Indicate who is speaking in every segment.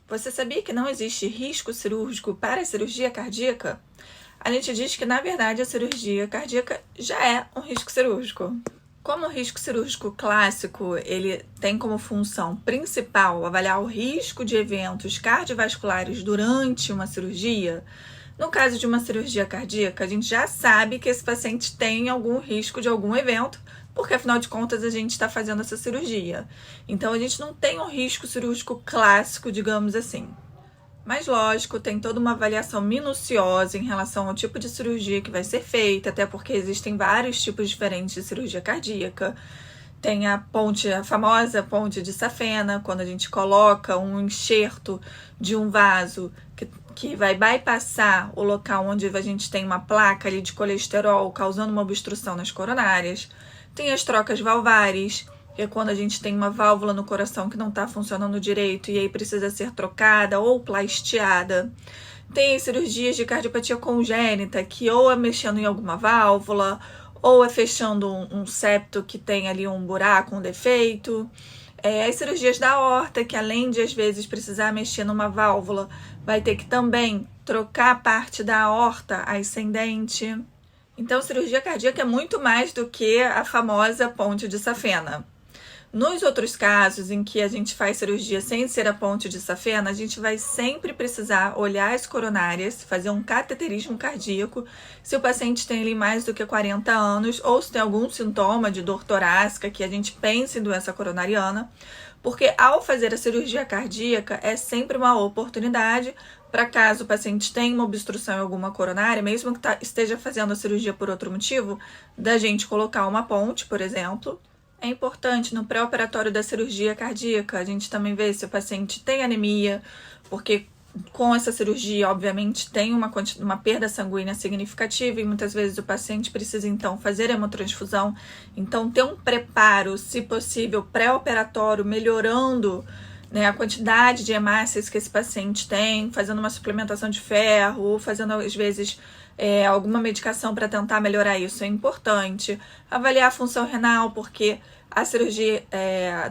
Speaker 1: Você sabia que não existe risco cirúrgico para a cirurgia cardíaca? A gente diz que, na verdade, a cirurgia cardíaca já é um risco cirúrgico. Como o risco cirúrgico clássico, ele tem como função principal avaliar o risco de eventos cardiovasculares durante uma cirurgia, no caso de uma cirurgia cardíaca, a gente já sabe que esse paciente tem algum risco de algum evento, porque afinal de contas a gente está fazendo essa cirurgia. Então a gente não tem um risco cirúrgico clássico, digamos assim. Mas lógico, tem toda uma avaliação minuciosa em relação ao tipo de cirurgia que vai ser feita, até porque existem vários tipos diferentes de cirurgia cardíaca. Tem a famosa ponte de safena, quando a gente coloca um enxerto de um vaso que vai bypassar o local onde a gente tem uma placa ali de colesterol, causando uma obstrução nas coronárias. Tem as trocas valvares, que é quando a gente tem uma válvula no coração que não está funcionando direito e aí precisa ser trocada ou plastiada. Tem cirurgias de cardiopatia congênita, que ou é mexendo em alguma válvula, ou é fechando um septo que tem ali um buraco, um defeito. As cirurgias da aorta, que além de às vezes precisar mexer numa válvula, vai ter que também trocar parte da aorta ascendente. Então, cirurgia cardíaca é muito mais do que a famosa ponte de safena. Nos outros casos em que a gente faz cirurgia sem ser a ponte de safena, a gente vai sempre precisar olhar as coronárias, fazer um cateterismo cardíaco, se o paciente tem ali mais do que 40 anos ou se tem algum sintoma de dor torácica que a gente pense em doença coronariana, porque ao fazer a cirurgia cardíaca é sempre uma oportunidade para caso o paciente tenha uma obstrução em alguma coronária, mesmo que esteja fazendo a cirurgia por outro motivo, da gente colocar uma ponte, por exemplo. É importante no pré-operatório da cirurgia cardíaca a gente também ver se o paciente tem anemia, porque com essa cirurgia, obviamente, tem uma perda sanguínea significativa e muitas vezes o paciente precisa, então, fazer hemotransfusão. Então, ter um preparo, se possível, pré-operatório, melhorando, né, a quantidade de hemácias que esse paciente tem, fazendo uma suplementação de ferro, ou fazendo, às vezes, alguma medicação para tentar melhorar isso é importante. Avaliar a função renal, porque a cirurgia,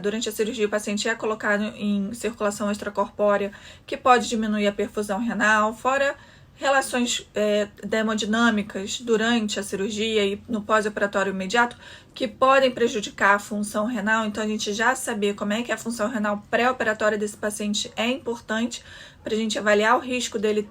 Speaker 1: durante a cirurgia o paciente é colocado em circulação extracorpórea, que pode diminuir a perfusão renal, fora relações hemodinâmicas durante a cirurgia e no pós-operatório imediato, que podem prejudicar a função renal. Então, a gente já saber como é que é a função renal pré-operatória desse paciente é importante para a gente avaliar o risco dele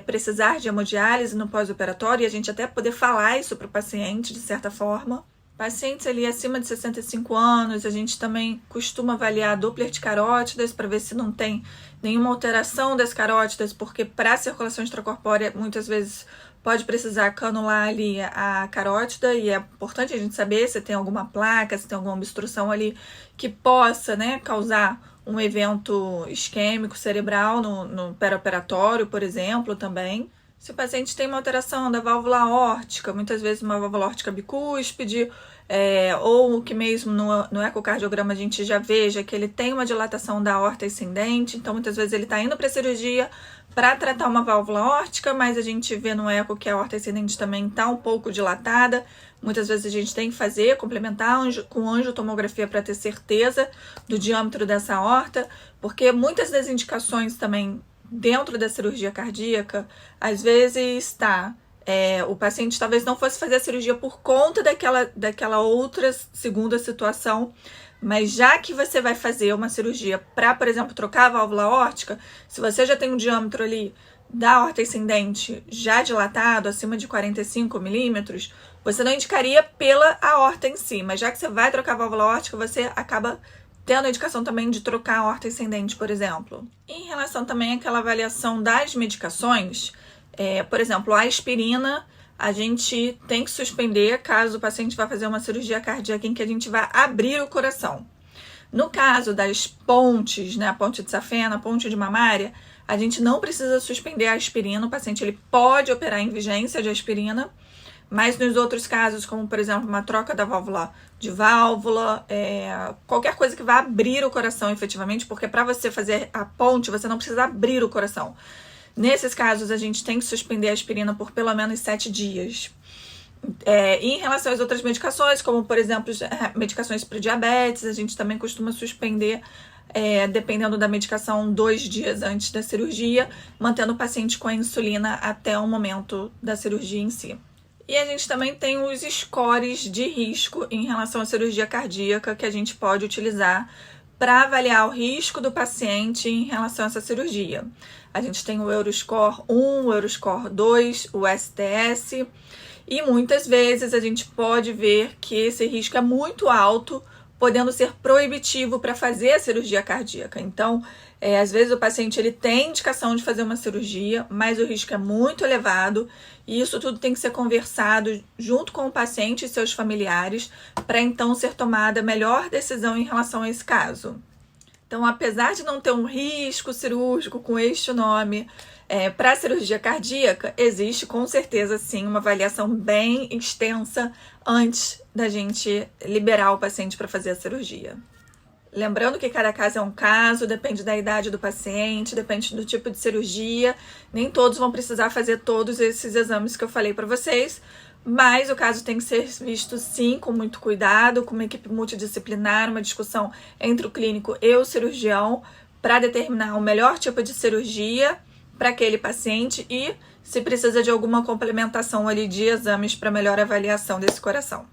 Speaker 1: precisar de hemodiálise no pós-operatório e a gente até poder falar isso para o paciente, de certa forma. Pacientes ali acima de 65 anos, a gente também costuma avaliar Doppler de carótidas para ver se não tem nenhuma alteração das carótidas, porque para a circulação extracorpórea muitas vezes pode precisar canular ali a carótida e é importante a gente saber se tem alguma placa, se tem alguma obstrução ali que possa, né, causar um evento isquêmico cerebral no pré-operatório, por exemplo, também. Se o paciente tem uma alteração da válvula aórtica, muitas vezes uma válvula aórtica bicúspide, ou que mesmo no ecocardiograma a gente já veja que ele tem uma dilatação da aorta ascendente, então muitas vezes ele está indo para a cirurgia para tratar uma válvula aórtica, mas a gente vê no eco que a aorta ascendente também está um pouco dilatada. Muitas vezes a gente tem que complementar com angiotomografia para ter certeza do diâmetro dessa aorta, porque muitas das indicações também dentro da cirurgia cardíaca, às vezes o paciente talvez não fosse fazer a cirurgia por conta daquela outra segunda situação, mas já que você vai fazer uma cirurgia para, por exemplo, trocar a válvula aórtica, se você já tem um diâmetro ali da aorta ascendente já dilatado, acima de 45 milímetros, você não indicaria pela aorta em si, mas já que você vai trocar a válvula aórtica, você acaba tendo a indicação também de trocar a aorta ascendente, por exemplo. Em relação também àquela avaliação das medicações, por exemplo, a aspirina, a gente tem que suspender caso o paciente vá fazer uma cirurgia cardíaca em que a gente vai abrir o coração. No caso das pontes, né, a ponte de safena, a ponte de mamária, a gente não precisa suspender a aspirina, o paciente ele pode operar em vigência de aspirina, mas nos outros casos, como por exemplo uma troca da válvula, qualquer coisa que vá abrir o coração efetivamente, porque para você fazer a ponte você não precisa abrir o coração. Nesses casos a gente tem que suspender a aspirina por pelo menos 7 dias. Em relação às outras medicações, como por exemplo medicações para diabetes, a gente também costuma suspender dependendo da medicação, 2 dias antes da cirurgia, mantendo o paciente com a insulina até o momento da cirurgia em si. E a gente também tem os scores de risco em relação à cirurgia cardíaca que a gente pode utilizar para avaliar o risco do paciente em relação a essa cirurgia. A gente tem o Euroscore 1, o Euroscore 2, o STS, e muitas vezes a gente pode ver que esse risco é muito alto, podendo ser proibitivo para fazer a cirurgia cardíaca. Então, às vezes o paciente ele tem indicação de fazer uma cirurgia, mas o risco é muito elevado e isso tudo tem que ser conversado junto com o paciente e seus familiares para então ser tomada a melhor decisão em relação a esse caso. Então, apesar de não ter um risco cirúrgico com este nome para a cirurgia cardíaca, existe com certeza sim uma avaliação bem extensa antes da gente liberar o paciente para fazer a cirurgia. Lembrando que cada caso é um caso, depende da idade do paciente, depende do tipo de cirurgia, nem todos vão precisar fazer todos esses exames que eu falei para vocês, mas o caso tem que ser visto sim com muito cuidado, com uma equipe multidisciplinar, uma discussão entre o clínico e o cirurgião para determinar o melhor tipo de cirurgia para aquele paciente e se precisa de alguma complementação ali de exames para melhor avaliação desse coração.